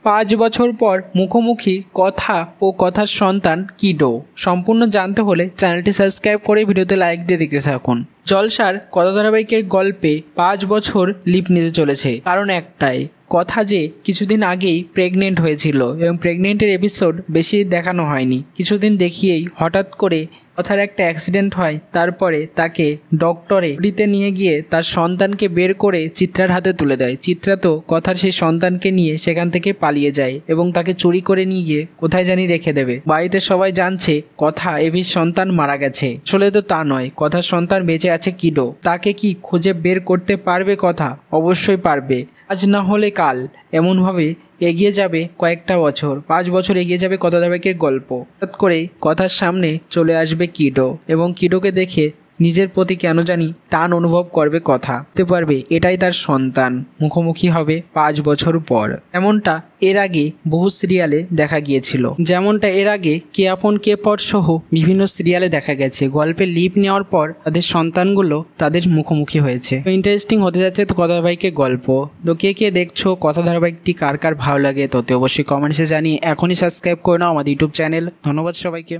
5 বছর পর মুখোমুখি কথা ও কথার সন্তান কিডো। সম্পূর্ণ জানতে হলে চ্যানেলটি সাবস্ক্রাইব করে ভিডিওতে লাইক দিয়ে দেখতে থাকুন। জলসার কথা ধারাবাহিকের গল্পে 5 বছর লিপ নিতে চলেছে, কারণ একটাই কথা যে কিছুদিন আগেই প্রেগনেন্ট হয়েছিল এবং প্রেগনেন্টের এপিসোড বেশি দেখানো হয়নি। কিছুদিন দেখিয়েই হঠাৎ করে কথার একটা অ্যাক্সিডেন্ট হয়, তারপরে তাকে ডক্টরে নিয়ে গিয়ে তার সন্তানকে বের করে চিত্রার হাতে তুলে দেয়। চিত্রা তো কথার সেই সন্তানকে নিয়ে সেখান থেকে পালিয়ে যায় এবং তাকে চুরি করে নিয়ে গিয়ে কোথায় জানি রেখে দেবে। বাড়িতে সবাই জানছে কথা এভির সন্তান মারা গেছে। আসলে তো তা নয়, কথার সন্তান বেঁচে আছে কিডো। তাকে কি খুঁজে বের করতে পারবে কথা? অবশ্যই পারবে। আজ না হলে কাল এমনভাবে এগিয়ে যাবে কয়েকটা বছর, 5 বছর এগিয়ে যাবে কথা ধারাবাহিকের গল্প। হঠাৎ করে কথার সামনে চলে আসবে কিডো এবং কিডোকে দেখে নিজের প্রতি কেন জানি টান অনুভব করবে কথা। বুঝতে পারবে এটাই তার সন্তান। মুখোমুখি হবে 5 বছর পর। এমনটা এর আগে বহু সিরিয়ালে দেখা গিয়েছিল, যেমনটা এর আগে কে আপন কে পর সহ বিভিন্ন সিরিয়ালে দেখা গেছে। গল্পে লিপ নেওয়ার পর তাদের সন্তানগুলো তাদের মুখোমুখি হয়েছে। ইন্টারেস্টিং হতে যাচ্ছে তো কথা ধারাবাহিকের গল্প। তো কে কে দেখছো কথা ধারাবাহিকটি, কার কার ভালো লাগে ততে অবশ্যই কমেন্টসে জানিয়ে এখনই সাবস্ক্রাইব করে নাও আমাদের ইউটিউব চ্যানেল। ধন্যবাদ সবাইকে।